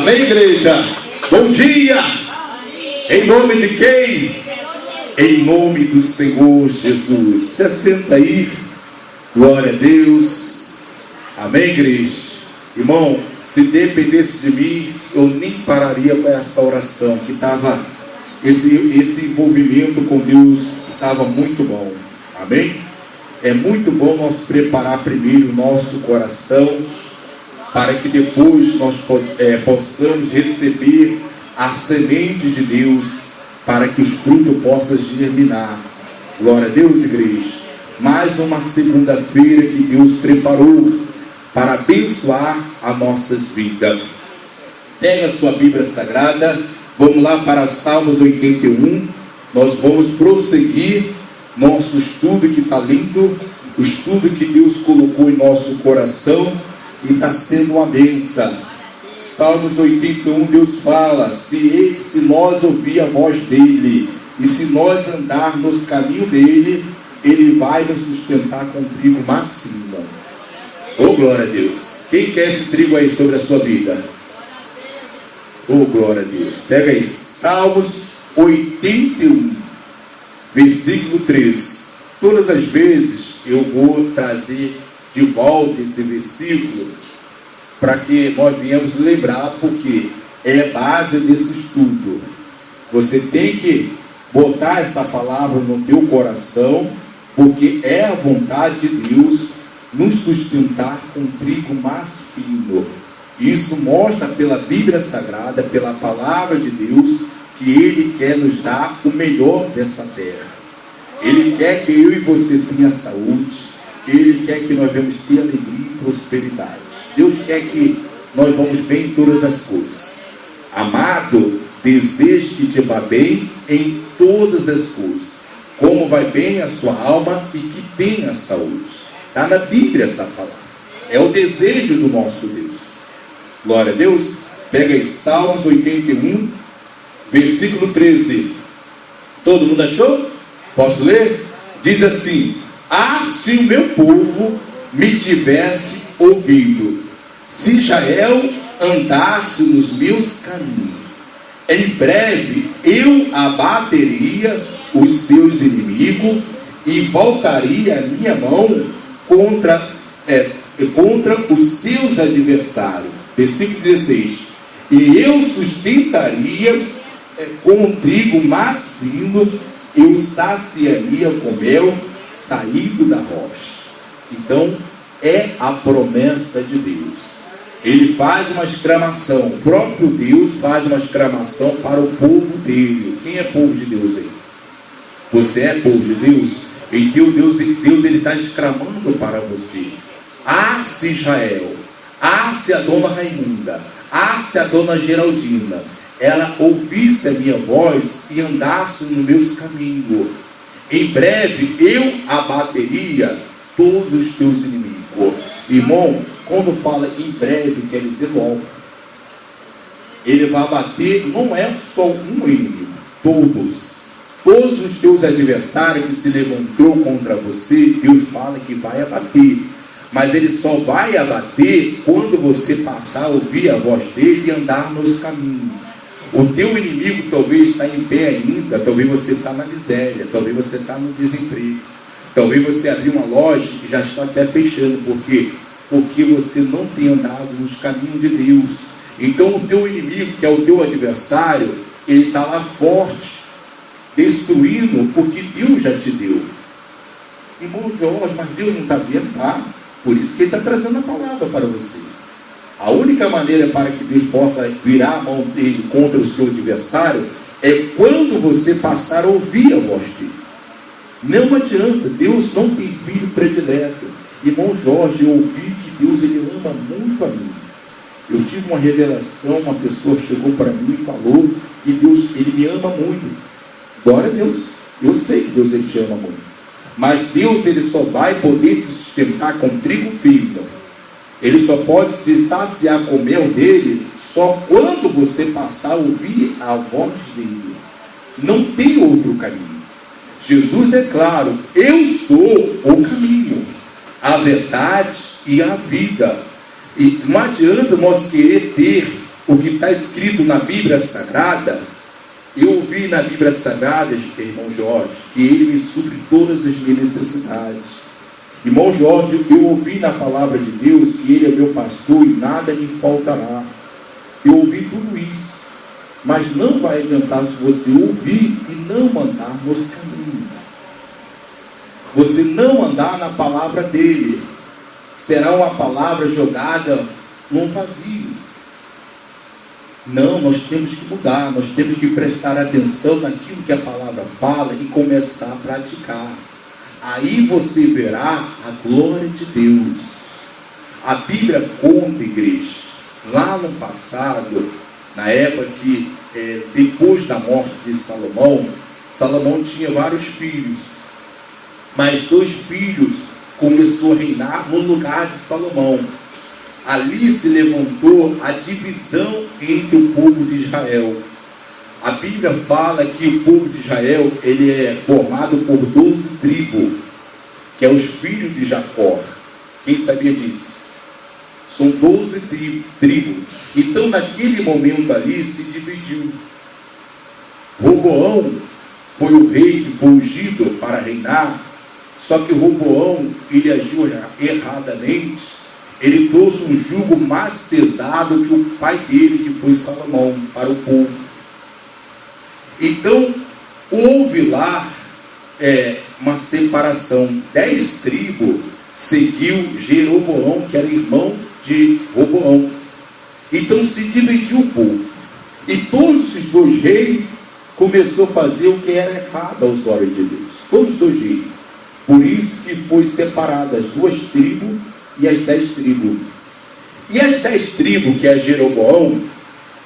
Amém, igreja? Bom dia! Em nome de quem? Em nome do Senhor Jesus. Se assenta aí. Glória a Deus. Amém, igreja? Irmão, se dependesse de mim, eu nem pararia com essa oração, que estava, esse envolvimento com Deus estava muito bom. Amém? É muito bom nós preparar primeiro o nosso coração, para que depois nós possamos receber a semente de Deus, para que os frutos possam germinar. Glória a Deus, igreja. Mais uma segunda-feira que Deus preparou para abençoar as nossas vidas. Pega a sua Bíblia Sagrada, vamos lá para Salmos 81. Nós vamos prosseguir nosso estudo, que está lindo, o estudo que Deus colocou em nosso coração e está sendo uma bênção. Salmos 81, Deus fala: se nós ouvir a voz dele e se nós andarmos no caminho dele, ele vai nos sustentar com trigo mais fino. Oh, glória a Deus. Quem quer esse trigo aí sobre a sua vida? Oh, glória a Deus. Pega aí, Salmos 81, versículo 3. Todas as vezes eu vou trazer de volta esse versículo para que nós venhamos lembrar, porque é a base desse estudo. Você tem que botar essa palavra no teu coração, porque é a vontade de Deus nos sustentar com trigo mais fino. Isso mostra pela Bíblia Sagrada, pela palavra de Deus, que Ele quer nos dar o melhor dessa terra. Ele quer que eu e você tenha saúde. Ele quer que nós vamos ter alegria e prosperidade. Deus quer que nós vamos bem em todas as coisas. Amado, desejo que te vá bem em todas as coisas, como vai bem a sua alma e que tenha saúde. Está na Bíblia essa palavra. É o desejo do nosso Deus. Glória a Deus. Pega aí Salmos 81, versículo 13. Todo mundo achou? Posso ler? Diz assim: ah, se o meu povo me tivesse ouvido, se Israel andasse nos meus caminhos, em breve eu abateria os seus inimigos e voltaria a minha mão contra os seus adversários. Versículo 16: e eu sustentaria com o trigo mais fino, eu saciaria com mel saído da rocha. Então é a promessa de Deus. Ele faz uma exclamação, o próprio Deus faz uma exclamação para o povo dele. Quem é povo de Deus aí? Você é povo de Deus? Então Deus ele está exclamando para você: ah, se Israel, ah, se a dona Raimunda, ah, se a dona Geraldina, ela ouvisse a minha voz e andasse nos meus caminhos, em breve eu abateria todos os teus inimigos. Irmão, quando fala em breve, quer dizer logo. Ele vai abater, não é só um inimigo, todos os teus adversários que se levantou contra você, Deus fala que vai abater. Mas ele só vai abater quando você passar a ouvir a voz dele e andar nos caminhos. O teu inimigo talvez está em pé ainda, talvez você está na miséria, talvez você está no desemprego, talvez você abriu uma loja que já está até fechando. Por quê? Porque você não tem andado nos caminhos de Deus. Então o teu inimigo, que é o teu adversário, ele está lá forte, destruindo o que Deus já te deu. Irmão João, mas Deus não está vendo? Tá? Por isso que ele está trazendo a palavra para você. A única maneira para que Deus possa virar a mão dele contra o seu adversário é quando você passar a ouvir a voz dele. Não adianta, Deus não tem filho predileto. Irmão Jorge, eu ouvi que Deus ele ama muito a mim. Eu tive uma revelação, uma pessoa chegou para mim e falou que Deus ele me ama muito. Glória a Deus. Eu sei que Deus ele te ama muito. Mas Deus ele só vai poder te sustentar com trigo fino. Ele só pode te saciar com o mel dele só quando você passar a ouvir a voz dele. Não tem outro caminho. Jesus é claro: eu sou o caminho, a verdade e a vida. E não adianta nós querer ter o que está escrito na Bíblia Sagrada, eu ouvi na Bíblia Sagrada, irmão Jorge, que Ele me supre todas as minhas necessidades. Irmão Jorge, eu ouvi na palavra de Deus que Ele é meu pastor e nada me faltará. Eu ouvi tudo isso, mas não vai adiantar se você ouvir e não andar nos caminhos. Você não andar na palavra dele, será uma palavra jogada num vazio. Não, nós temos que mudar, nós temos que prestar atenção naquilo que a palavra fala e começar a praticar. Aí você verá a glória de Deus. A Bíblia conta, igreja, lá no passado, na época que, depois da morte de Salomão, Salomão tinha vários filhos, mas 2 filhos começou a reinar no lugar de Salomão. Ali se levantou a divisão entre o povo de Israel. A Bíblia fala que o povo de Israel, ele é formado por 12 tribos, que é os filhos de Jacó. Quem sabia disso? São 12 tribos. Então naquele momento ali se dividiu. Roboão foi o rei que foi ungido para reinar, só que Roboão, ele agiu erradamente. Ele trouxe um jugo mais pesado que o pai dele, que foi Salomão, para o povo. Então, houve lá uma separação. 10 tribos seguiu Jeroboão, que era irmão de Roboão. Então se dividiu o povo. E todos os 2 reis começou a fazer o que era errado aos olhos de Deus. Todos os 2 reis. Por isso que foi separada as 2 tribos e as 10 tribos. E as 10 tribos, que é Jeroboão,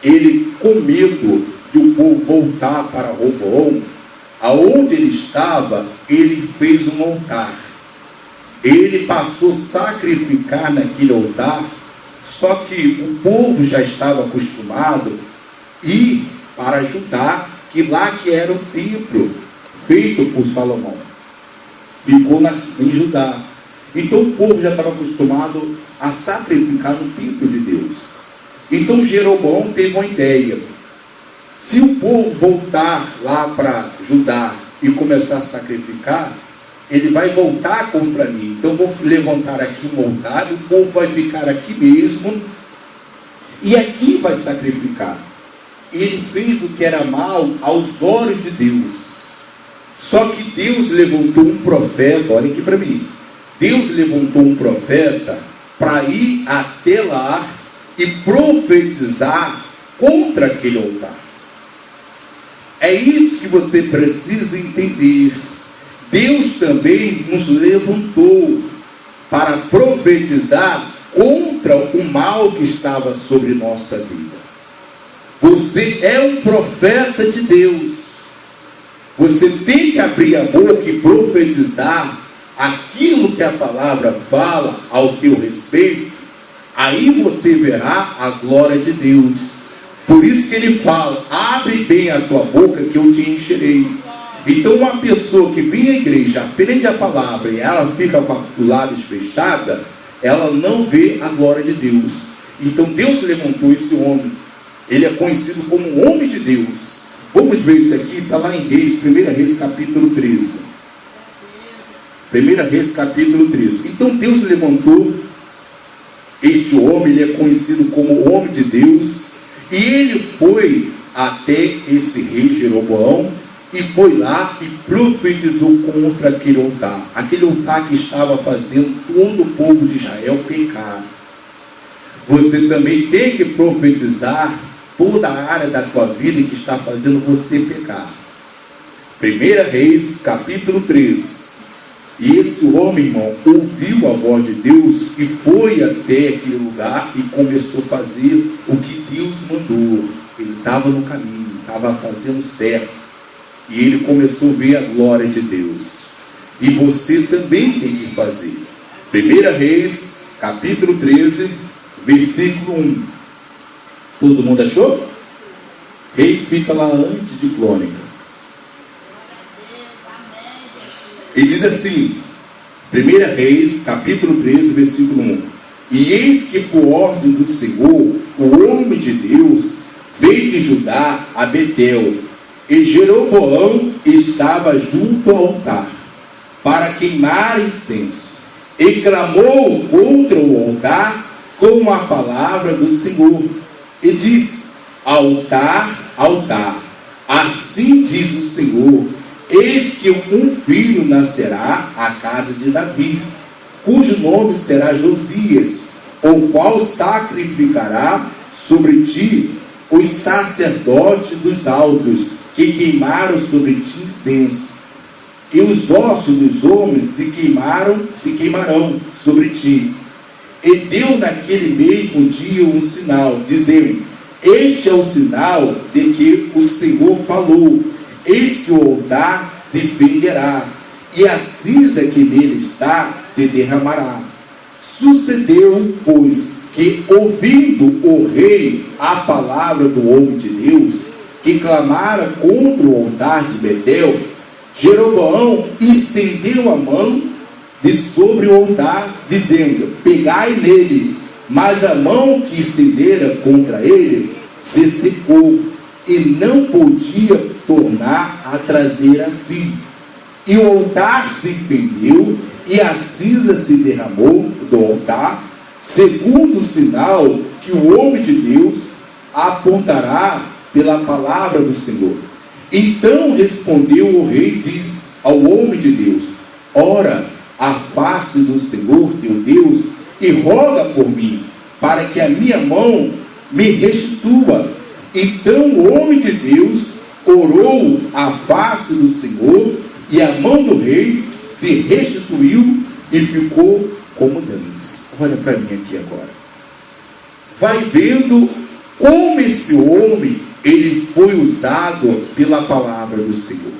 ele, com medo de o povo voltar para Roboão, aonde ele estava, ele fez um altar. Ele passou a sacrificar naquele altar, só que o povo já estava acostumado a ir para Judá, que lá que era o templo feito por Salomão. Ficou em Judá. Então o povo já estava acostumado a sacrificar no templo de Deus. Então Jeroboão teve uma ideia. Se o povo voltar lá para Judá e começar a sacrificar, ele vai voltar contra mim. Então vou levantar aqui um altar, o povo vai ficar aqui mesmo, e aqui vai sacrificar. Ele fez o que era mal aos olhos de Deus. Só que Deus levantou um profeta, olha aqui para mim. Deus levantou um profeta para ir até lá e profetizar contra aquele altar. É isso que você precisa entender. Deus também nos levantou para profetizar contra o mal que estava sobre nossa vida. Você é um profeta de Deus. Você tem que abrir a boca e profetizar aquilo que a palavra fala ao teu respeito. Aí você verá a glória de Deus. Por isso que ele fala: abre bem a tua boca que eu te encherei. Então uma pessoa que vem à igreja, aprende a palavra e ela fica com os lábios fechados, ela não vê a glória de Deus. Então Deus levantou esse homem. Ele é conhecido como um homem de Deus. Vamos ver isso aqui, está lá em Reis, 1 Reis capítulo 13. 1 Reis capítulo 13. Então Deus levantou este homem, ele é conhecido como homem de Deus, e ele foi até esse rei Jeroboão, e foi lá e profetizou contra aquele altar que estava fazendo todo o povo de Israel pecar. Você também tem que profetizar toda a área da tua vida que está fazendo você pecar. 1 Reis capítulo 13. E esse homem, irmão, ouviu a voz de Deus e foi até aquele lugar e começou a fazer o que Deus mandou. Ele estava no caminho, estava fazendo certo. E ele começou a ver a glória de Deus. E você também tem que fazer. 1 Reis capítulo 13, versículo 1. Todo mundo achou? Reis fica lá antes de Crônica. E diz assim, 1 Reis, capítulo 13, versículo 1. E eis que por ordem do Senhor, o homem de Deus veio de Judá a Betel, e Jeroboão estava junto ao altar, para queimar incenso, e clamou contra o altar com a palavra do Senhor, e disse: altar, altar, assim diz o Senhor, eis que um filho nascerá à casa de Davi, cujo nome será Josias, o qual sacrificará sobre ti os sacerdotes dos altos, que queimaram sobre ti incenso, e os ossos dos homens se queimarão sobre ti. E deu naquele mesmo dia um sinal, dizendo: este é o sinal de que o Senhor falou, eis que o altar se fenderá, e a cinza que nele está se derramará. Sucedeu, pois, que, ouvindo o rei a palavra do homem de Deus, que clamara contra o altar de Betel, Jeroboão estendeu a mão de sobre o altar, dizendo: pegai nele. Mas a mão que estendera contra ele se secou, e não podia tornar a trazer assim. E o altar se fendeu, e a cinza se derramou do altar, segundo o sinal que o homem de Deus apontará pela palavra do Senhor. Então respondeu o rei e disse ao homem de Deus: ora a face do Senhor teu Deus, e roga por mim, para que a minha mão me restitua. Então o homem de Deus orou à face do Senhor, e a mão do rei se restituiu e ficou como dantes. Olha para mim aqui agora. Vai vendo como esse homem, ele foi usado pela palavra do Senhor.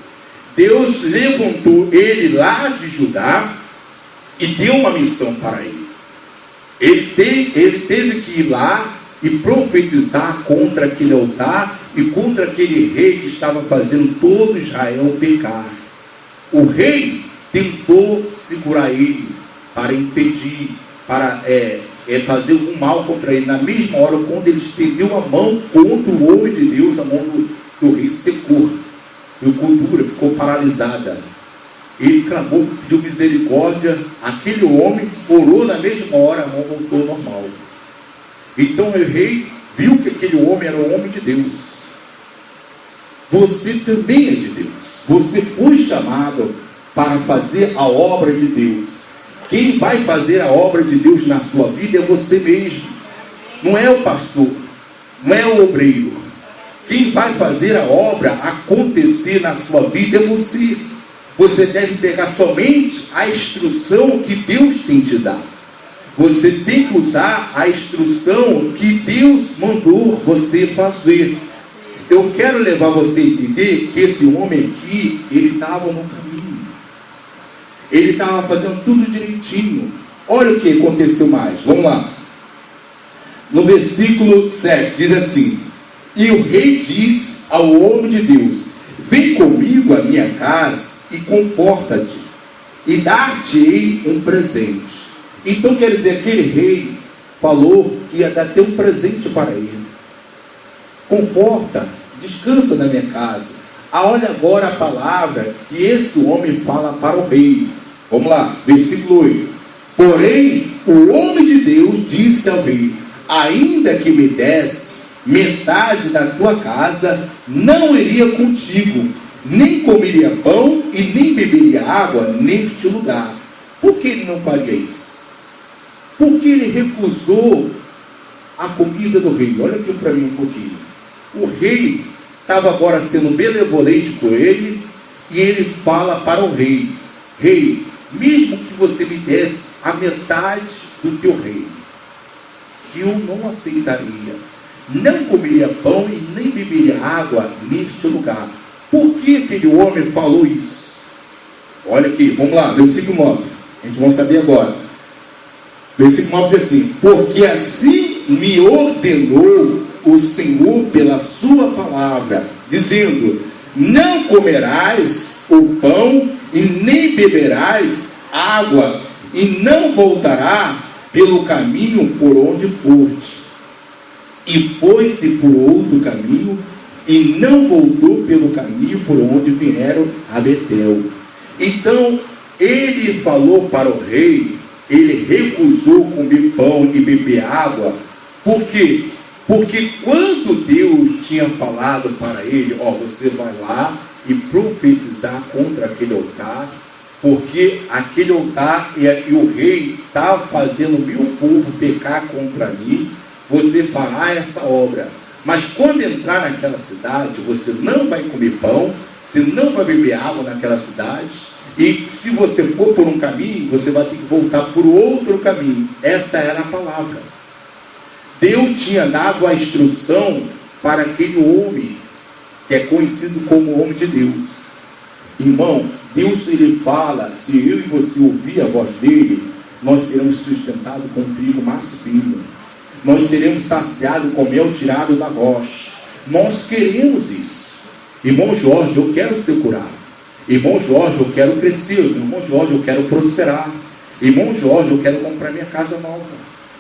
Deus levantou ele lá de Judá e deu uma missão para ele. Ele teve que ir lá e profetizar contra aquele altar e contra aquele rei que estava fazendo todo Israel pecar. O rei tentou segurar ele para impedir, para fazer algum mal contra ele. Na mesma hora, quando ele estendeu a mão contra o homem de Deus, a mão do rei secou, ficou dura, ficou paralisada. Ele clamou, pediu misericórdia. Aquele homem orou, na mesma hora a mão voltou ao normal. Então o rei viu que aquele homem era um homem de Deus. Você também é de Deus. Você foi chamado para fazer a obra de Deus. Quem vai fazer a obra de Deus na sua vida é você mesmo. Não é o pastor, não é o obreiro. Quem vai fazer a obra acontecer na sua vida é você. Você deve pegar somente a instrução que Deus tem te dado. Você tem que usar a instrução que Deus mandou você fazer. Eu quero levar você a entender que esse homem aqui, ele estava no caminho. Ele estava fazendo tudo direitinho. Olha o que aconteceu mais. Vamos lá. No versículo 7 diz assim: e o rei diz ao homem de Deus: vem comigo à minha casa e conforta-te, e dar-te-ei um presente. Então quer dizer, aquele rei falou que ia dar um presente para ele. Conforta, descansa na minha casa. Olha agora a palavra que esse homem fala para o rei. Vamos lá, versículo 8. Porém, o homem de Deus disse ao rei: ainda que me desse metade da tua casa, não iria contigo, nem comeria pão e nem beberia água neste lugar. Por que ele não faria isso? Porque ele recusou a comida do rei. Olha aqui para mim um pouquinho. O rei estava agora sendo benevolente com ele, e ele fala para o rei: rei, mesmo que você me desse a metade do teu reino, eu não aceitaria, não comeria pão e nem beberia água neste lugar. Por que aquele homem falou isso? Olha aqui, vamos lá, versículo 9. A gente vai saber agora. Versículo 9 diz assim: porque assim me ordenou o Senhor pela sua palavra, dizendo: não comerás o pão e nem beberás água, e não voltará pelo caminho por onde foste. E foi-se por outro caminho, e não voltou pelo caminho por onde vieram a Betel. Então ele falou para o rei, ele recusou comer pão e beber água. Por quê? Porque quando Deus tinha falado para ele, você vai lá e profetizar contra aquele altar, porque aquele altar e o rei estava fazendo o meu povo pecar contra mim, você fará essa obra. Mas quando entrar naquela cidade, você não vai comer pão, você não vai beber água naquela cidade, e se você for por um caminho, você vai ter que voltar por outro caminho. Essa era a palavra. Deus tinha dado a instrução para aquele homem, que é conhecido como homem de Deus. Irmão, Deus ele fala, se eu e você ouvir a voz dele, nós seremos sustentados com trigo mais fino. Nós seremos saciados com mel tirado da rocha. Nós queremos isso. Irmão Jorge, eu quero ser curado. Irmão Jorge, eu quero crescer. Irmão Jorge, eu quero prosperar. Irmão Jorge, eu quero comprar minha casa nova.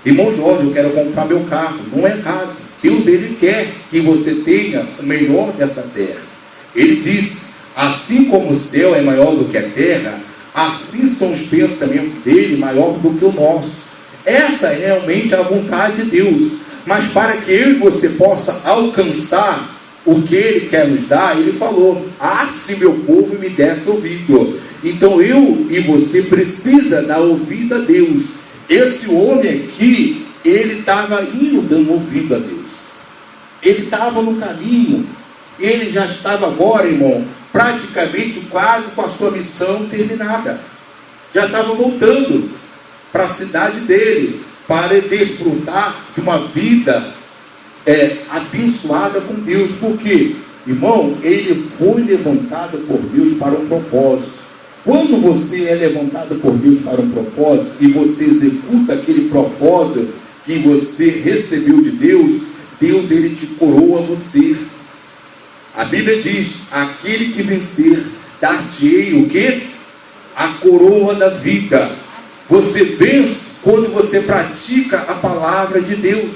Irmão Jorge, eu quero comprar meu carro. Não é errado. Deus ele quer que você tenha o melhor dessa terra. Ele diz, assim como o céu é maior do que a terra, assim são os pensamentos dele maior do que o nosso. Essa é realmente a vontade de Deus. Mas para que eu e você possa alcançar o que ele quer nos dar, ele falou, se meu povo me desse ouvido. Então eu e você precisa dar ouvido a Deus. Esse homem aqui, ele estava indo dando ouvido a Deus. Ele estava no caminho. Ele já estava agora, irmão, praticamente quase com a sua missão terminada. Já estava voltando para a cidade dele, para desfrutar de uma vida abençoada com Deus. Porque, irmão, ele foi levantado por Deus para um propósito. Quando você é levantado por Deus para um propósito, e você executa aquele propósito que você recebeu de Deus, Deus ele te coroa você. A Bíblia diz, aquele que vencer, dar-te-ei o quê? A coroa da vida. Você vence quando você pratica a palavra de Deus.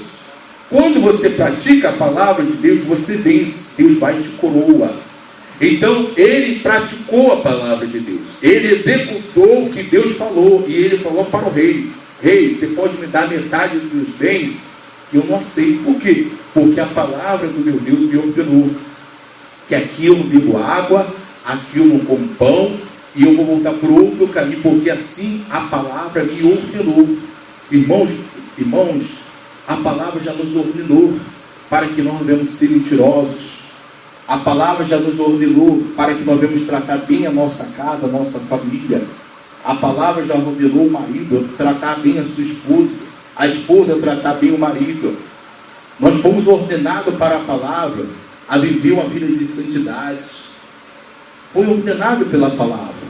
Quando você pratica a palavra de Deus, você vence. Deus vai te coroa. Então, ele praticou a palavra de Deus. Ele executou o que Deus falou. E ele falou para o rei, rei, você pode me dar metade dos bens? Eu não aceito. Por quê? Porque a palavra do meu Deus me ordenou que aqui eu não bebo água, aqui eu não como pão, e eu vou voltar por outro caminho, porque assim a palavra me ordenou. Irmãos, a palavra já nos ordenou para que nós não devemos ser mentirosos. A palavra já nos ordenou para que nós devemos tratar bem a nossa casa, a nossa família. A palavra já ordenou o marido a tratar bem a sua esposa, a esposa a tratar bem o marido. Nós fomos ordenados para a palavra a viver uma vida de santidade. Foi ordenado pela palavra.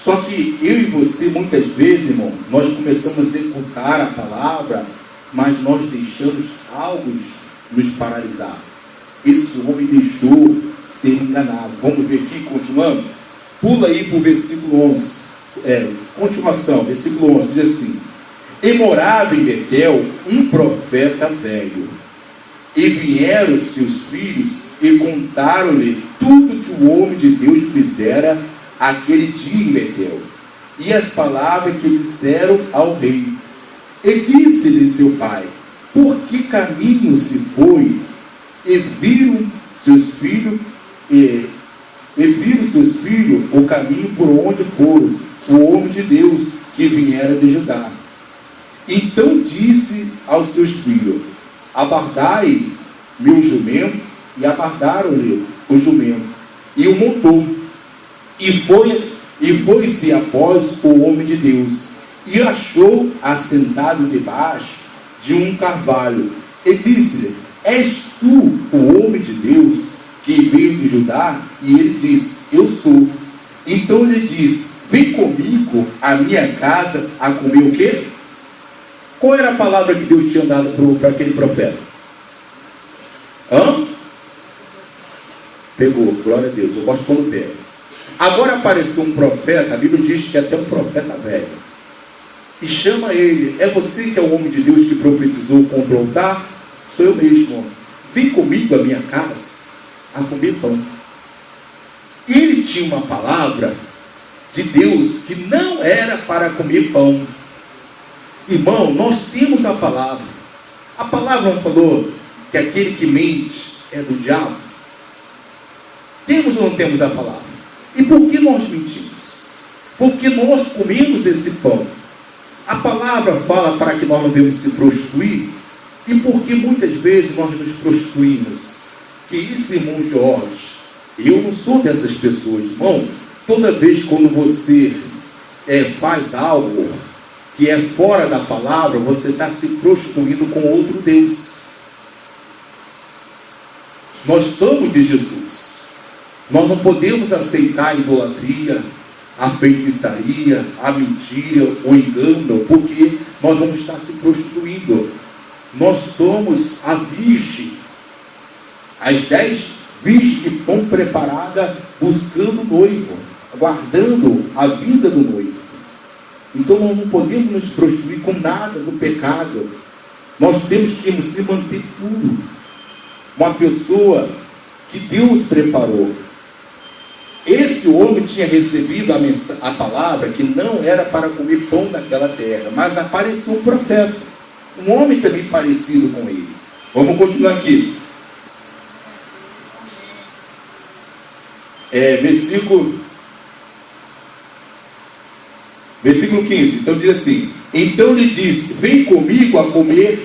Só que eu e você, muitas vezes, irmão, nós começamos a executar a palavra, mas nós deixamos algo nos paralisar. Esse homem deixou ser enganado. Vamos ver aqui, continuando? Pula aí para o versículo 11. Continuação, versículo 11, diz assim: E morava em Betel um profeta velho, e vieram seus filhos e contaram-lhe tudo que o homem de Deus fizera aquele dia em Betel, e as palavras que disseram ao rei. E disse-lhe seu pai: Por que caminho se foi? E viram seus filhos o caminho por onde foram o homem de Deus que viera de Judá. Então disse aos seus filhos: Abardai meu jumento. E abardaram-lhe o jumento, e o montou, e foi-se após o homem de Deus, e achou assentado debaixo de um carvalho, e disse-lhe: És tu o homem de Deus que veio de Judá? E ele disse: Eu sou. Então ele disse: Vem comigo à minha casa a comer o quê? Qual era a palavra que Deus tinha dado para aquele profeta? Pegou, glória a Deus, eu gosto quando pega. Agora apareceu um profeta, a Bíblia diz que é até um profeta velho. e chama ele. É você que é o homem de Deus que profetizou contra o altar? Sou eu mesmo. Vem comigo à minha casa a comer pão. E ele tinha uma palavra de Deus que não era para comer pão. Irmão, nós temos a palavra. A palavra não falou que aquele que mente é do diabo? Temos ou não temos a palavra? E por que nós mentimos? Porque nós comemos esse pão. A palavra fala para que nós não devemos se prostituir. E porque muitas vezes nós nos prostituímos. Que isso, irmão Jorge, eu não sou dessas pessoas, irmão. Toda vez quando você faz algo que é fora da palavra, você está se prostituindo com outro Deus. Nós somos de Jesus. Nós não podemos aceitar a idolatria, a feitiçaria, a mentira, o engano, porque nós vamos estar se prostituindo. Nós somos a virgem, as 10 virgens que estão preparadas buscando o noivo, aguardando a vinda do noivo. Então nós não podemos nos prostituir com nada do pecado. Nós temos que se manter puro. Uma pessoa que Deus preparou. Esse homem tinha recebido a palavra que não era para comer pão naquela terra, mas apareceu um profeta, um homem também parecido com ele. Vamos continuar aqui. Versículo 15. Então diz assim: então lhe disse, vem comigo a comer,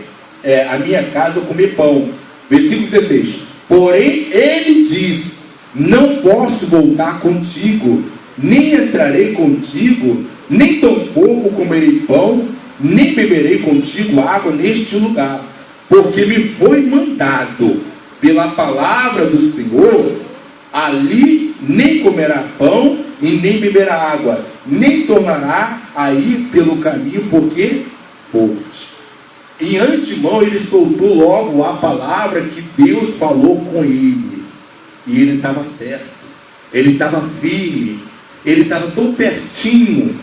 a minha casa, a comer pão. Versículo 16. Porém ele diz: não posso voltar contigo, nem entrarei contigo, nem tampouco comerei pão, nem beberei contigo água neste lugar, porque me foi mandado pela palavra do Senhor, ali nem comerá pão e nem beberá água, nem tornará a ir pelo caminho, porque foste. Em antemão ele soltou logo a palavra que Deus falou com ele. E ele estava certo, ele estava firme, ele estava tão pertinho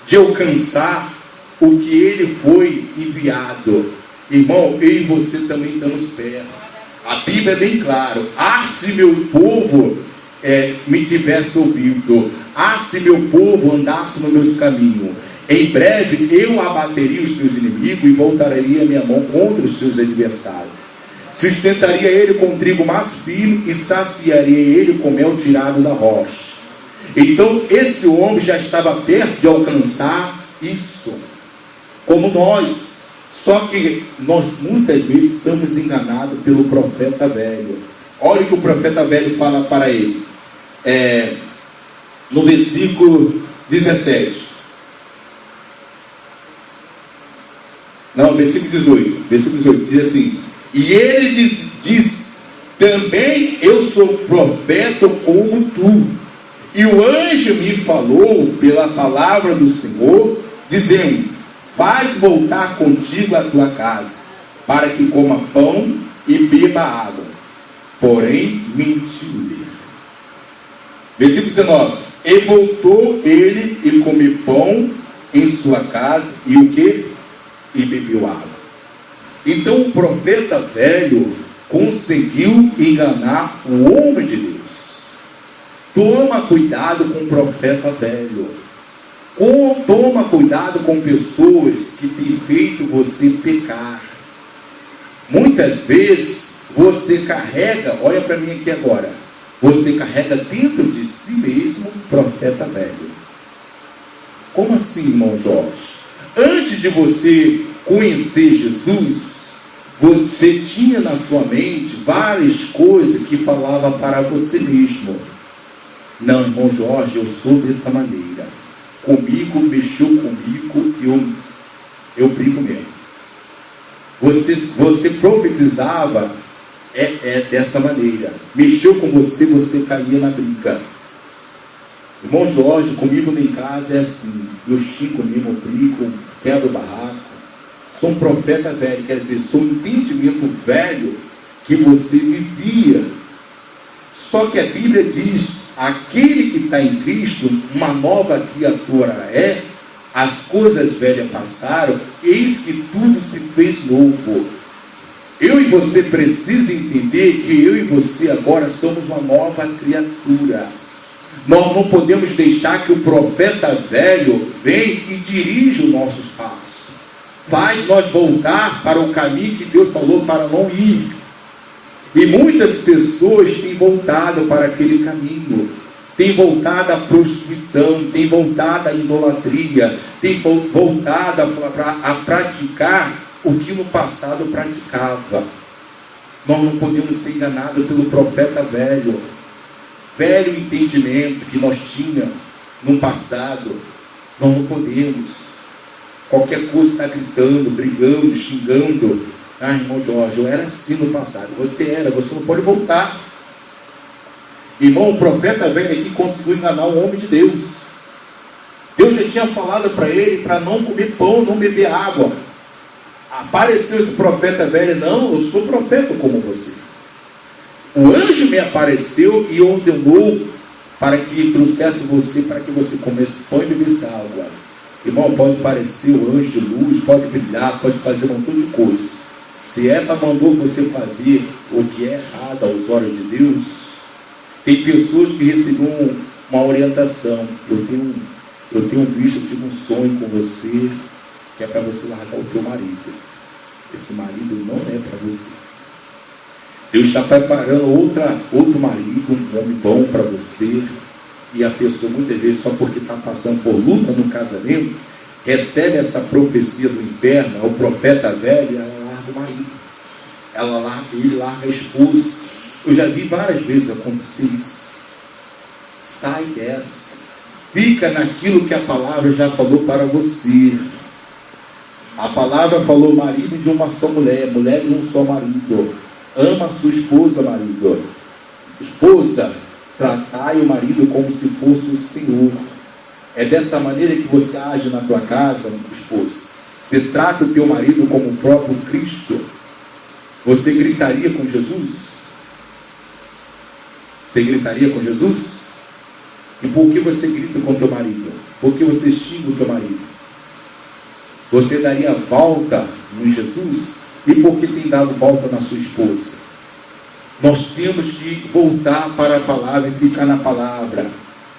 de alcançar o que ele foi enviado. Irmão, eu e você também estamos perto. A Bíblia é bem clara. Se meu povo me tivesse ouvido, se meu povo andasse nos meus caminhos, em breve eu abateria os teus inimigos e voltaria a minha mão contra os seus adversários. Sustentaria ele com trigo mais fino e saciaria ele com mel tirado da rocha. Então esse homem já estava perto de alcançar isso, como nós. Só que nós muitas vezes somos enganados pelo profeta velho. Olha o que o profeta velho fala para ele, no versículo 17. Não, versículo 18. Versículo 18 diz assim: e ele diz, também eu sou profeta como tu. E o anjo me falou pela palavra do Senhor, dizendo: faz voltar contigo a tua casa, para que coma pão e beba água. Porém, mentiu-lhe. Versículo 19. E voltou ele e comeu pão em sua casa, e o que? E bebeu água. Então o profeta velho conseguiu enganar o homem de Deus. Toma cuidado com o profeta velho. Toma cuidado com pessoas que têm feito você pecar. Muitas vezes você carrega, olha para mim aqui agora, você carrega dentro de si mesmo um profeta velho. Como assim, irmão Jorge? Antes de você conhecer Jesus, você tinha na sua mente várias coisas que falavam para você mesmo. Não, irmão Jorge, eu sou dessa maneira. Comigo, mexeu comigo, eu brigo mesmo. Você profetizava dessa maneira. Mexeu com você, você caía na briga. Irmão Jorge, comigo em casa é assim. Eu xingo mesmo, eu brigo, quebro o barraco. Sou um profeta velho, quer dizer, sou um entendimento velho que você vivia. Só que a Bíblia diz: aquele que está em Cristo, uma nova criatura é, as coisas velhas passaram, eis que tudo se fez novo. Eu e você precisam entender que eu e você agora somos uma nova criatura. Nós não podemos deixar que o profeta velho venha e dirija os nossos passos. Faz nós voltar para o caminho que Deus falou para não ir. E muitas pessoas têm voltado para aquele caminho. Tem voltado à prostituição, tem voltado à idolatria, tem voltado a praticar o que no passado praticava. Nós não podemos ser enganados pelo profeta velho. Velho entendimento que nós tínhamos no passado, nós não podemos. Qualquer coisa está gritando, brigando, xingando. Ah, irmão Jorge, eu era assim no passado. Você não pode voltar. Irmão, o profeta velho aqui conseguiu enganar o homem de Deus. Deus já tinha falado para ele para não comer pão, não beber água. Apareceu esse profeta velho, não, eu sou profeta como você. O anjo me apareceu e ordenou para que trouxesse você, para que você comesse pão e bebesse água. Irmão, pode parecer o anjo de luz, pode brilhar, pode fazer um montão de coisas. Se ela mandou você fazer o que é errado aos olhos de Deus, tem pessoas que receberam uma orientação. Eu tenho visto, eu tive um sonho com você, que é para você largar o teu marido. Esse marido não é para você. Deus está preparando outro marido, um homem bom para você. E a pessoa, muitas vezes, só porque está passando por luta no casamento, recebe essa profecia do inferno, o profeta velho, ela larga o marido. Ele larga a esposa. Eu já vi várias vezes acontecer isso. Sai dessa. Fica naquilo que a palavra já falou para você. A palavra falou marido de uma só mulher, mulher de um só marido. Ama a sua esposa, marido. Esposa, tratai o marido como se fosse o Senhor. É dessa maneira que você age na tua casa, esposa. Você trata o teu marido como o próprio Cristo. Você gritaria com Jesus? Você gritaria com Jesus? E por que você grita com o teu marido? Por que você xinga o teu marido? Você daria volta em Jesus? E por que tem dado volta na sua esposa? Nós temos que voltar para a palavra e ficar na palavra.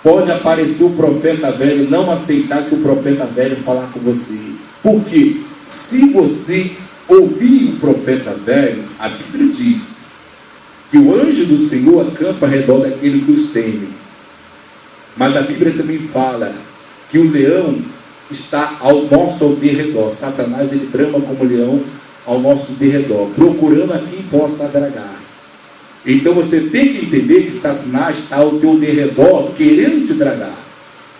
Pode aparecer o profeta velho, não aceitar que o profeta velho falar com você. Por quê? Se você ouvir o profeta velho, a Bíblia diz que o anjo do Senhor acampa ao redor daquele que os teme. Mas a Bíblia também fala que o leão está ao nosso derredor. Satanás, ele brama como leão ao nosso derredor, procurando a quem possa agragar. Então você tem que entender que Satanás está ao teu derredor, querendo te dragar.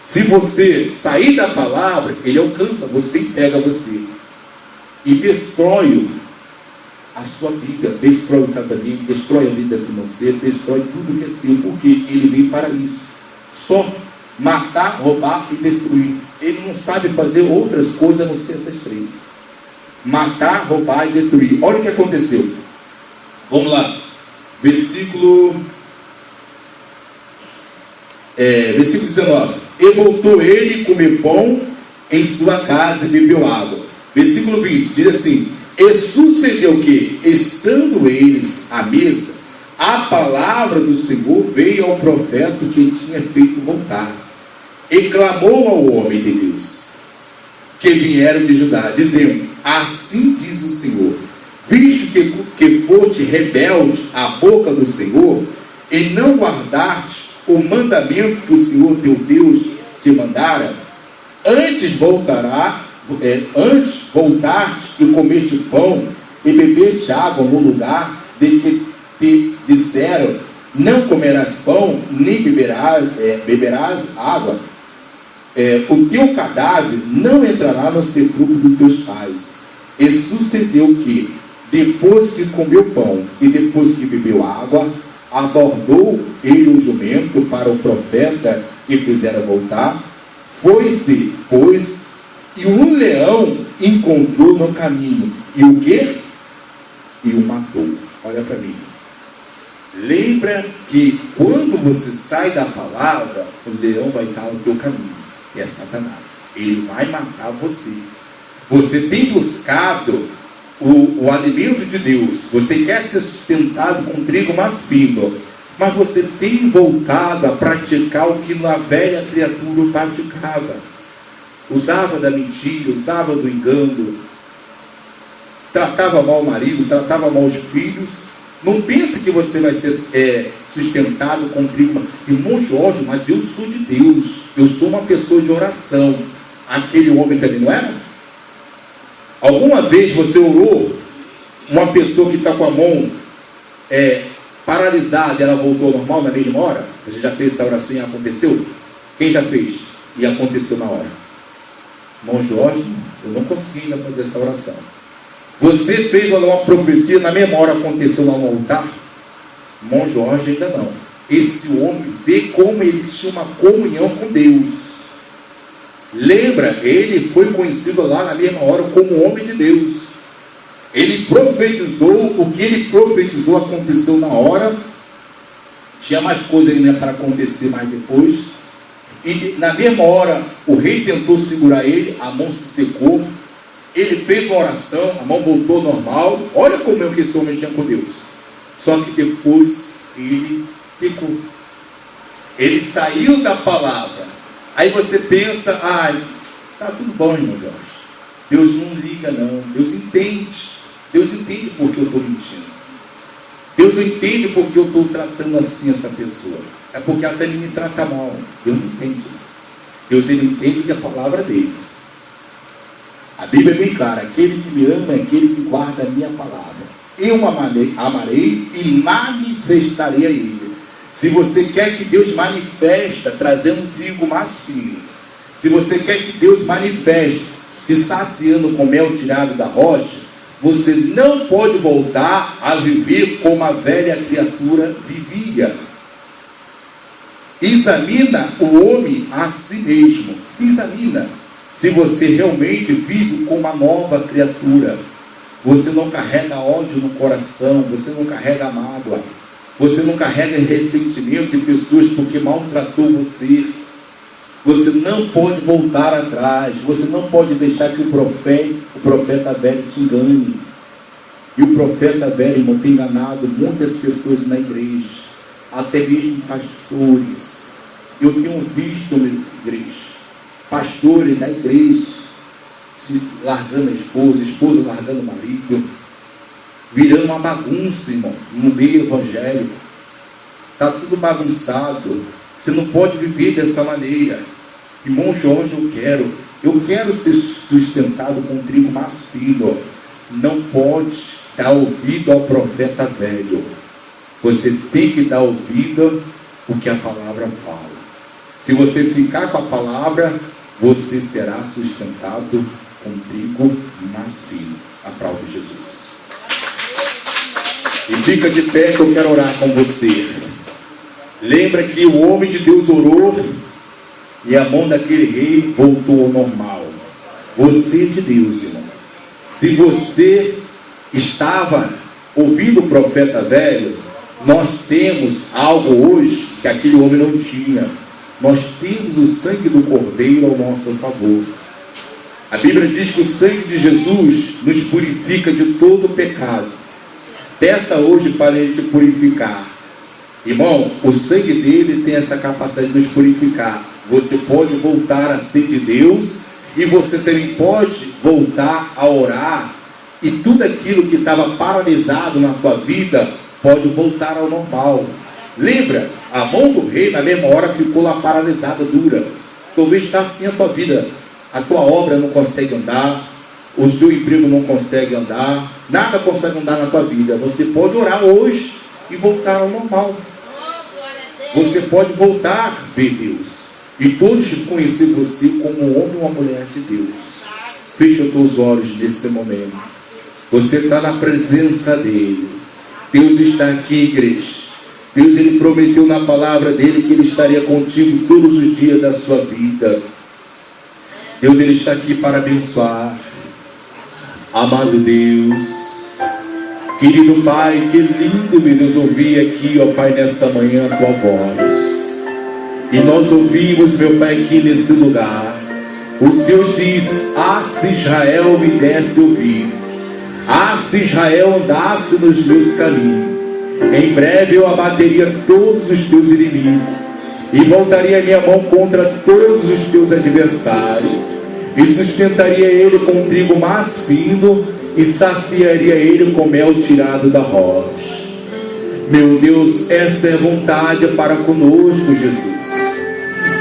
Se você sair da palavra, ele alcança você e pega você. E destrói a sua vida, destrói o casamento, destrói a vida financeira, destrói tudo que é seu, porque ele veio para isso. Só matar, roubar e destruir. Ele não sabe fazer outras coisas a não ser essas três: matar, roubar e destruir. Olha o que aconteceu. Vamos lá. Versículo 19. E voltou ele, comeu pão em sua casa e bebeu água. Versículo 20, diz assim: e sucedeu que, estando eles à mesa, a palavra do Senhor veio ao profeta que tinha feito voltar, e clamou ao homem de Deus, que vieram de Judá, dizendo: assim diz o Senhor, visto que foste rebelde à boca do Senhor, e não guardaste o mandamento que o Senhor teu Deus te mandara, antes voltaste e comeste pão e bebeste água no lugar de que te disseram: não comerás pão, nem beberás água, o teu cadáver não entrará no sepulcro dos teus pais. E sucedeu que, depois que comeu pão e depois que bebeu água, abordou ele o jumento para o profeta que fizera voltar. Foi-se, pois, e um leão encontrou no caminho. E o quê? E o matou. Olha para mim. Lembra que quando você sai da palavra, o leão vai estar no teu caminho, que é Satanás. ele vai matar você. Você tem buscado o alimento de Deus, você quer ser sustentado com trigo mais fino, mas você tem voltado a praticar o que a velha criatura praticava. Usava da mentira, usava do engano, tratava mal o marido, tratava mal os filhos. Não pense que você vai ser sustentado com trigo. Irmão Jorge, mas eu sou de Deus, eu sou uma pessoa de oração. Aquele homem também não era? Alguma vez você orou, uma pessoa que está com a mão paralisada, ela voltou ao normal na mesma hora? Você já fez essa oração e aconteceu? Quem já fez? E aconteceu na hora? Irmão Jorge, eu não consegui ainda fazer essa oração. Você fez uma profecia, na mesma hora aconteceu lá no altar? Irmão Jorge, ainda não. Esse homem vê como ele tinha uma comunhão com Deus. Lembra, ele foi conhecido lá na mesma hora como homem de Deus. Ele profetizou, o que ele profetizou aconteceu na hora. Tinha mais coisa ainda para acontecer mais depois. E na mesma hora, o rei tentou segurar ele, a mão se secou. Ele fez uma oração, a mão voltou normal. Olha como é que esse homem tinha com Deus. Só que depois ele pecou. Ele saiu da palavra. Aí você pensa, tá tudo bom, irmão Jorge. Deus não liga não. Deus entende. Deus entende porque eu estou mentindo. Deus entende porque eu estou tratando assim essa pessoa. É porque até ele me trata mal. Deus não entende. Deus, ele entende que é a palavra dele. A Bíblia é bem clara. Aquele que me ama é aquele que guarda a minha palavra. Eu amarei e manifestarei a ele. Se você quer que Deus manifeste, trazendo um trigo mais fino. Se você quer que Deus manifeste, te saciando com mel tirado da rocha, você não pode voltar a viver como a velha criatura vivia. Examina o homem a si mesmo. Se examina. Se você realmente vive como uma nova criatura. Você não carrega ódio no coração. Você não carrega mágoa. Você não carrega ressentimento de pessoas porque maltratou você. Você não pode voltar atrás. Você não pode deixar que o profeta velho te engane. E o profeta velho, irmão, tem enganado muitas pessoas na igreja. Até mesmo pastores. Eu tenho visto na igreja pastores da igreja se largando a esposa largando o marido, virando uma bagunça, irmão, no meio evangélico. Está tudo bagunçado. Você não pode viver dessa maneira. Irmão Jorge, eu quero ser sustentado com um trigo mais fino. Não pode dar ouvido ao profeta velho. Você tem que dar ouvido ao que a palavra fala. Se você ficar com a palavra, você será sustentado com trigo mais fino. Aplaude Jesus. E fica de pé que eu quero orar com você. Lembra que o homem de Deus orou e a mão daquele rei voltou ao normal. Você é de Deus, irmão. Se você estava ouvindo o profeta velho, nós temos algo hoje que aquele homem não tinha. Nós temos o sangue do Cordeiro ao nosso favor. A Bíblia diz que o sangue de Jesus nos purifica de todo pecado. Peça hoje para ele te purificar. Irmão, o sangue dele tem essa capacidade de nos purificar. Você pode voltar a ser de Deus e você também pode voltar a orar. E tudo aquilo que estava paralisado na tua vida pode voltar ao normal. Lembra? A mão do rei na mesma hora ficou lá paralisada, dura. Talvez está assim a tua vida. A tua obra não consegue andar. O seu emprego não consegue andar. Nada consegue andar na tua vida. Você pode orar hoje e voltar ao normal. Você pode voltar a ver Deus. E todos conhecer você como um homem ou uma mulher de Deus. Feche os teus olhos nesse momento. Você está na presença dele. Deus está aqui, igreja. Deus, ele prometeu na palavra dele que ele estaria contigo todos os dias da sua vida. Deus, ele está aqui para abençoar. Amado Deus, querido Pai, que lindo, meu Deus, ouvir aqui, ó Pai, nessa manhã a tua voz. E nós ouvimos, meu Pai, aqui nesse lugar. O Senhor diz: ah, se Israel me desse ouvido, ah, se Israel andasse nos meus caminhos, em breve eu abateria todos os teus inimigos, e voltaria a minha mão contra todos os teus adversários, e sustentaria ele com trigo mais fino, e saciaria ele com mel tirado da rocha. Meu Deus, essa é a vontade para conosco, Jesus.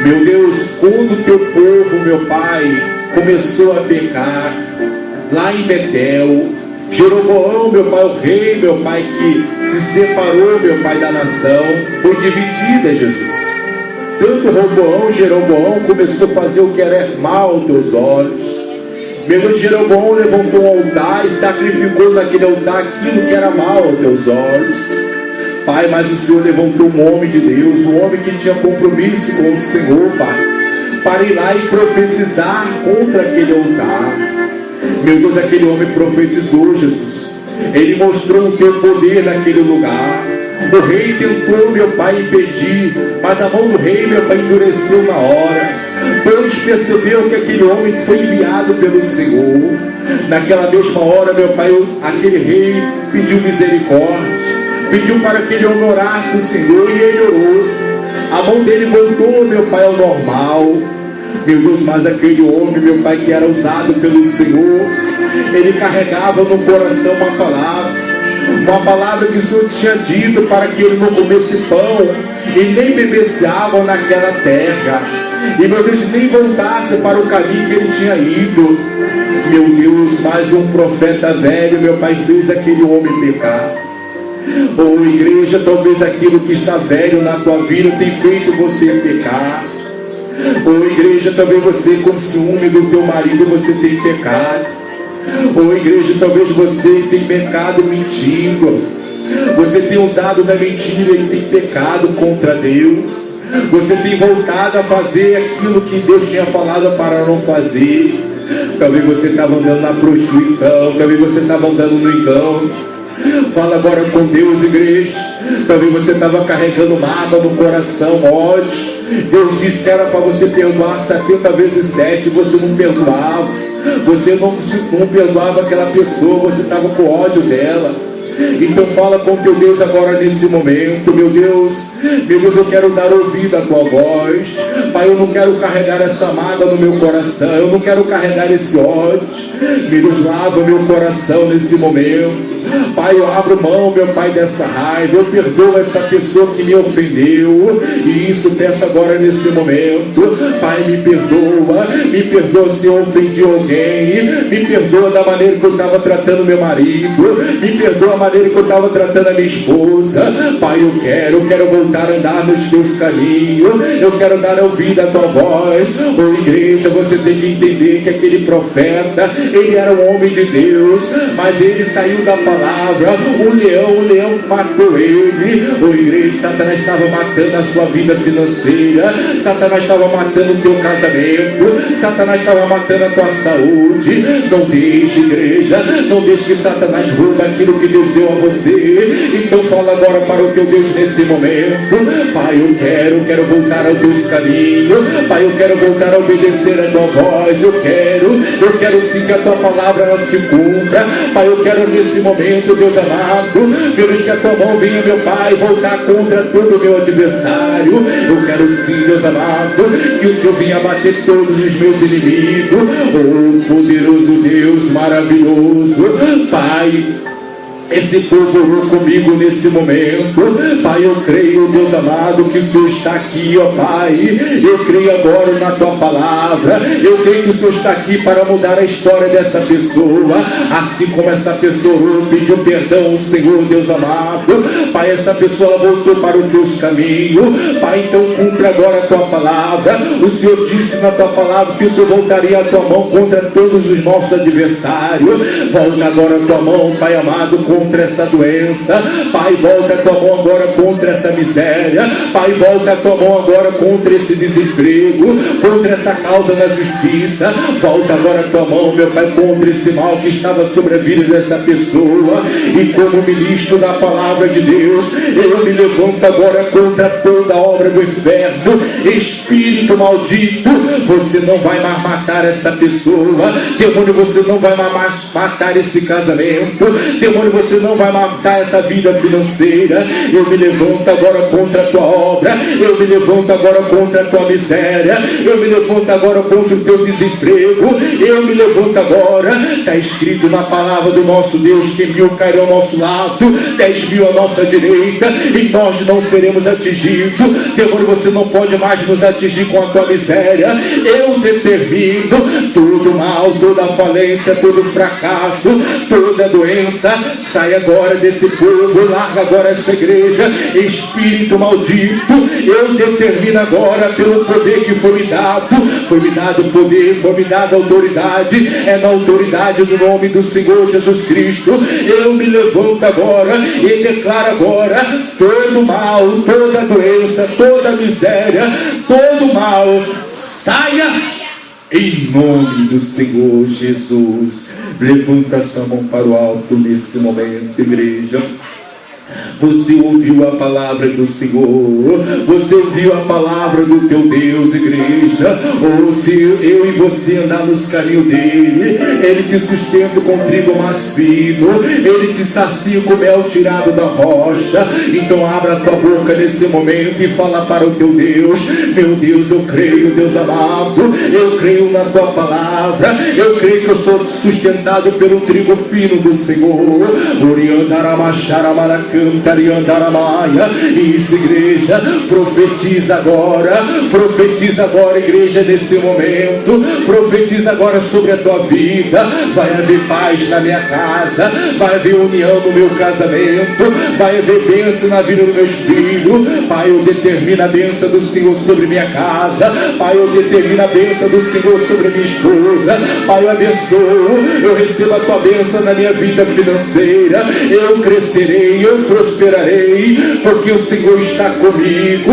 Meu Deus, quando o teu povo, meu Pai, começou a pecar, lá em Betel, Jeroboão, meu Pai, o rei, meu Pai, que se separou, meu Pai, da nação, foi dividida, Jesus. Tanto Roboão, Jeroboão começou a fazer o que era mal aos teus olhos. Meu Deus, Jeroboão levantou um altar e sacrificou naquele altar aquilo que era mal aos teus olhos. Pai, mas o Senhor levantou um homem de Deus, um homem que tinha compromisso com o Senhor, Pai, para ir lá e profetizar contra aquele altar. Meu Deus, aquele homem profetizou, Jesus. Ele mostrou o teu poder naquele lugar. O rei tentou, meu Pai, impedir, mas a mão do rei, meu Pai, endureceu na hora. Todos perceberam que aquele homem foi enviado pelo Senhor. Naquela mesma hora, meu Pai, aquele rei pediu misericórdia, pediu para que ele honorasse o Senhor, e ele orou. A mão dele voltou, meu Pai, ao normal. Meu Deus, mas aquele homem, meu Pai, que era usado pelo Senhor, ele carregava no coração uma palavra que o Senhor tinha dito para que ele não comesse pão e nem bebesse água naquela terra, e meu Deus, nem voltasse para o caminho que ele tinha ido. Meu Deus, mais um profeta velho, meu Pai, fez aquele homem pecar. Ou igreja, talvez aquilo que está velho na tua vida tem feito você pecar. Ou igreja, talvez você com ciúme do teu marido você tem pecado. Ou igreja, talvez você tem pecado mentindo. Você tem usado da mentira e tem pecado contra Deus. Você tem voltado a fazer aquilo que Deus tinha falado para não fazer. Talvez você estava andando na prostituição, talvez você estava andando no engano. Fala agora com Deus, igreja. Talvez você estava carregando mágoa no coração, ódio. Deus disse que era para você perdoar 70 vezes 7. Você não perdoava. Você não perdoava aquela pessoa. Você estava com ódio dela. Então fala com teu Deus agora nesse momento. Meu Deus, eu quero dar ouvido à tua voz. Pai, eu não quero carregar essa mágoa no meu coração. Eu não quero carregar esse ódio. Meu Deus, lava meu coração nesse momento. Pai, eu abro mão, meu Pai, dessa raiva. Eu perdoo essa pessoa que me ofendeu. E isso peço agora nesse momento. Pai, me perdoa se eu ofendi alguém. Me perdoa da maneira que eu estava tratando meu marido. Me perdoa a maneira que eu estava tratando a minha esposa. Pai, eu quero voltar a andar nos teus caminhos. Eu quero dar ouvido à tua voz. Ô igreja, você tem que entender que aquele profeta, ele era um homem de Deus, mas ele saiu da palavra. O leão matou ele. Ô igreja, Satanás estava matando a sua vida financeira. Satanás estava matando o teu casamento. Satanás estava matando a tua saúde. Não deixe, igreja, não deixe que Satanás rouba aquilo que Deus deu a você. Então fala agora para o teu Deus nesse momento. Pai, eu quero voltar aos teus caminhos. Pai, eu quero voltar a obedecer a tua voz. Eu quero sim que a tua palavra ela se cumpra. Pai, eu quero nesse momento, Deus amado, Deus, que a tua mão venha, meu Pai, voltar contra todo o meu adversário. Eu quero sim, Deus amado, que o Senhor venha bater todos os meus inimigos. Oh, poderoso Deus, maravilhoso Pai, esse povo orou comigo nesse momento. Pai, eu creio, Deus amado, que o Senhor está aqui, ó Pai. Eu creio agora na tua palavra. Eu creio que o Senhor está aqui para mudar a história dessa pessoa. Assim como essa pessoa orou, pediu perdão ao Senhor, Deus amado. Pai, essa pessoa voltou para os teus caminhos. Pai, então cumpre agora a tua palavra. O Senhor disse na tua palavra que o Senhor voltaria a tua mão contra todos os nossos adversários. Volta agora a tua mão, Pai amado, com contra essa doença. Pai, volta a tua mão agora contra essa miséria. Pai, volta a tua mão agora contra esse desemprego, contra essa causa da justiça. Volta agora a tua mão, meu Pai, contra esse mal que estava sobre a vida dessa pessoa. E como ministro da palavra de Deus, eu me levanto agora contra toda a obra do inferno. Espírito maldito, você não vai mais matar essa pessoa. Demônio, você não vai mais matar esse casamento. Demônio, você não vai matar essa vida financeira. Eu me levanto agora contra a tua obra. Eu me levanto agora contra a tua miséria. Eu me levanto agora contra o teu desemprego. Eu me levanto agora. Está escrito na palavra do nosso Deus que 1000 cairão ao nosso lado, 10.000 à nossa direita, e nós não seremos atingidos. Demônio, você não pode mais nos atingir com a tua miséria. Eu determino todo mal, toda falência, todo fracasso, toda doença, sai agora desse povo, larga agora essa igreja. Espírito maldito, eu determino agora pelo poder que foi me dado poder, foi me dada autoridade, é na autoridade do nome do Senhor Jesus Cristo. Eu me levanto agora e declaro agora todo mal, toda doença, toda miséria, todo mal, saia em nome do Senhor Jesus. Levanta essa mão para o alto nesse momento, igreja. Você ouviu a palavra do Senhor, você ouviu a palavra do teu Deus, igreja. Ou se eu e você andar nos caminhos dele, ele te sustenta com trigo mais fino, ele te sacia com mel tirado da rocha. Então abra a tua boca nesse momento e fala para o teu Deus: meu Deus, eu creio, Deus amado, eu creio na tua palavra, eu creio que eu sou sustentado pelo trigo fino do Senhor. Isso, igreja, profetiza agora, igreja, nesse momento. Profetiza agora sobre a tua vida. Vai haver paz na minha casa, vai haver união no meu casamento, vai haver bênção na vida dos meus filhos. Pai, eu determino a bênção do Senhor sobre minha casa. Pai, eu determino a bênção do Senhor sobre minha esposa. Pai, eu abençoo, eu recebo a tua bênção na minha vida financeira. Eu crescerei, eu prosperarei, porque o Senhor está comigo.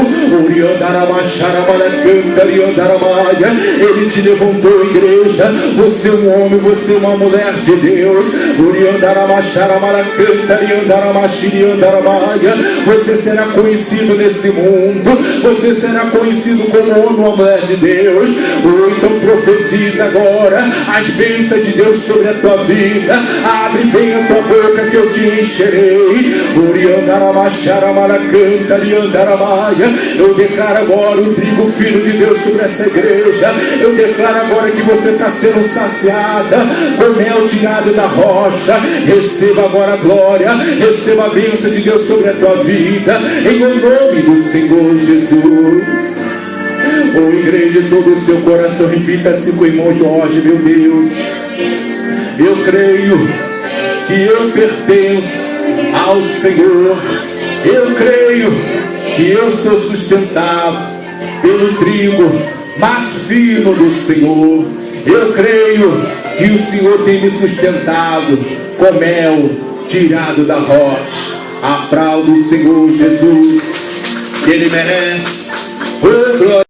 Ele te levantou, igreja. Você é um homem, você é uma mulher de Deus. Você será conhecido nesse mundo, você será conhecido como homem ou mulher de Deus. Então profetiza agora as bênçãos de Deus sobre a tua vida. Abre bem a tua boca que eu te encherei. Eu declaro agora o trigo fino de Deus sobre essa igreja. Eu declaro agora que você está sendo saciada com mel tirado da rocha. Receba agora a glória, receba a bênção de Deus sobre a tua vida, em nome do Senhor Jesus. Oh, igreja, todo o seu coração, repita assim com o irmão Jorge: meu Deus, eu creio que eu pertenço ao Senhor. Eu creio que eu sou sustentado pelo trigo mais fino do Senhor. Eu creio que o Senhor tem me sustentado com mel tirado da rocha. Aplauda o Senhor Jesus, que Ele merece. Oh, glória.